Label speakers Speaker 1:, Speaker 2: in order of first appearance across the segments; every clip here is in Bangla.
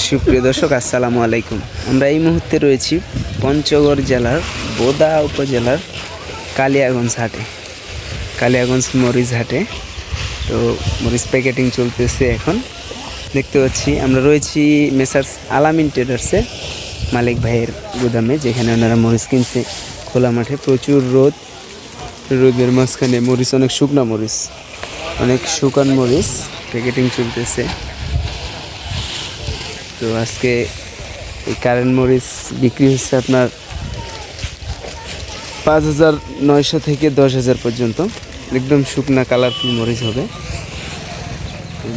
Speaker 1: সুপ্রিয় দর্শক আসসালামু আলাইকুম। আমরা এই মুহূর্তে রয়েছি পঞ্চগড় জেলার বোদা উপজেলার কালিয়াগঞ্জ হাটে, কালিয়াগঞ্জ মরিচ হাটে। তো মরিচ প্যাকেটিং চলতেছে এখন দেখতে পাচ্ছি। আমরা রয়েছি মেসার্স আলামিন ট্রেডার্সে, মালিক ভাইয়ের গুদামে, যেখানে ওনারা মরিচ কিনছে। খোলা মাঠে প্রচুর রোদ, রোদের মাঝখানে মরিচ, অনেক শুকনা মরিচ, অনেক শুকান মরিচ প্যাকেটিং চলতেছে। তো আজকে এই কারেন্ট মরিচ বিক্রি হচ্ছে আপনার 5,900 থেকে 10,000 পর্যন্ত। একদম শুকনা কালারফুল মরিচ হবে।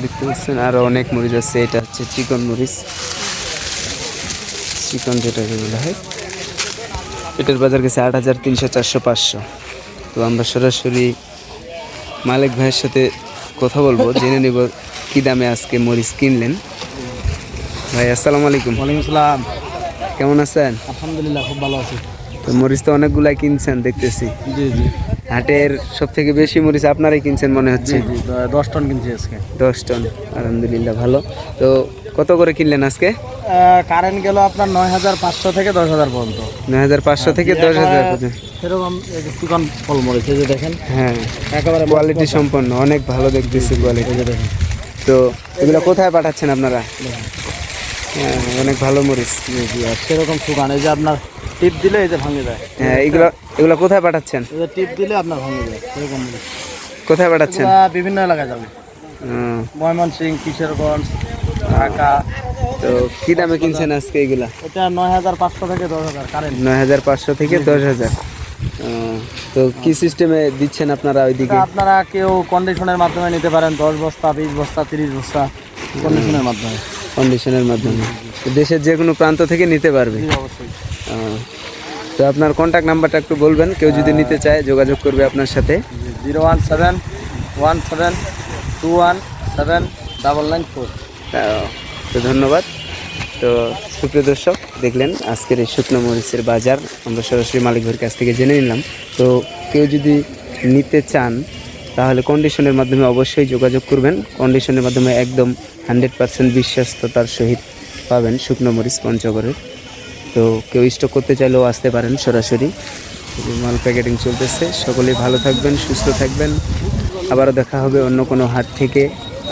Speaker 1: দেখতে পাচ্ছেন আরও অনেক মরিচ আছে। এটা হচ্ছে চিকন মরিচ, চিকন যেটাকে বলা হয়। এটার বাজার গেছে 8,300, 400, 500। তো আমরা সরাসরি মালিক ভাইয়ের সাথে কথা বলবো, জেনে নেব কী দামে আজকে মরিচ কিনলেন। ভাই আসসালামু আলাইকুম।
Speaker 2: ওয়ালাইকুম আসসালাম।
Speaker 1: কেমন আছেন?
Speaker 2: আলহামদুলিল্লাহ, খুব ভালো আছি।
Speaker 1: তো মরিচ তো অনেকগুলাই কিনছেন দেখতেছি।
Speaker 2: জি জি
Speaker 1: হাটের সব থেকে বেশি মরিচ আপনারাই কিনছেন মনে হচ্ছে।
Speaker 2: জি 10 টন কিনছি আজকে।
Speaker 1: 10 টন, আলহামদুলিল্লাহ, ভালো। তো কত করে কিনলেন আজকে?
Speaker 2: কারেন্ট গেল আপনার 9,500 থেকে 10,000 পর্যন্ত।
Speaker 1: 9,500 থেকে 10,000 পর্যন্ত।
Speaker 2: সেরকম চিকন ফল মরিচ, এই যে দেখেন,
Speaker 1: হ্যাঁ,
Speaker 2: একেবারে
Speaker 1: কোয়ালিটি সম্পন্ন, অনেক ভালো দেখতেছি কোয়ালিটি।
Speaker 2: এই যে দেখেন।
Speaker 1: তো এগুলো কোথায় পাঠাচ্ছেন আপনারা? হ্যাঁ, অনেক ভালো মরিচ।
Speaker 2: জি জি, আর সেরকম শুকান, এই যে আপনার টিপ দিলে এই যে ভাঙে যায়।
Speaker 1: হ্যাঁ, এগুলো কোথায় পাঠাচ্ছেন?
Speaker 2: এই যে টিপ দিলে আপনার ভাঙে যায়, সেরকম মরিচ।
Speaker 1: কোথায় পাঠাচ্ছেন?
Speaker 2: এগুলা বিভিন্ন এলাকায় যাবে, ময়মনসিংহ, কিশোরগঞ্জ, ঢাকা।
Speaker 1: তো কি দামে কিনছেন আজকে এগুলা?
Speaker 2: এটা 9,500 থেকে 10,000 কারেন্ট।
Speaker 1: 9,500 থেকে 10,000। তো কি সিস্টেমে দিচ্ছেন আপনারা ওইদিকে?
Speaker 2: আপনারা কেউ কন্ডিশনের মাধ্যমে নিতে পারেন, 10 বস্তা, 20 বস্তা, 30 বস্তা কন্ডিশনের মাধ্যমে।
Speaker 1: কন্ডিশনের মাধ্যমে তো দেশের যে কোনো প্রান্ত থেকে নিতে পারবে।
Speaker 2: জি অবশ্যই।
Speaker 1: তো আপনার কন্ট্যাক্ট নাম্বারটা একটু বলবেন, কেউ যদি নিতে চায় যোগাযোগ করবে আপনার সাথে।
Speaker 2: 01717217994।
Speaker 1: তো ধন্যবাদ। তো সুপ্রিয় দর্শক, দেখলেন আজকের এই শুকনো মরিচের বাজার আমরা সরাসরি মালিক ভাইয়ের কাছ থেকে জেনে নিলাম। তো কেউ যদি নিতে চান তাহলে কন্ডিশনের মাধ্যমে অবশ্যই যোগাযোগ করবেন। কন্ডিশনের মাধ্যমে একদম 100% বিশ্বস্ততার সহিত পাবেন শুকনো মরিচ পঞ্চগড়ের। তো কেউ স্টক করতে চাইলেও আসতে পারেন সরাসরি। মাল প্যাকেটিং চলতেছে। সকলেই ভালো থাকবেন, সুস্থ থাকবেন। আবারও দেখা হবে অন্য কোনো হাট থেকে,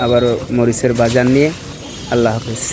Speaker 1: আবারও মরিচের বাজার নিয়ে। আল্লাহ হাফেজ।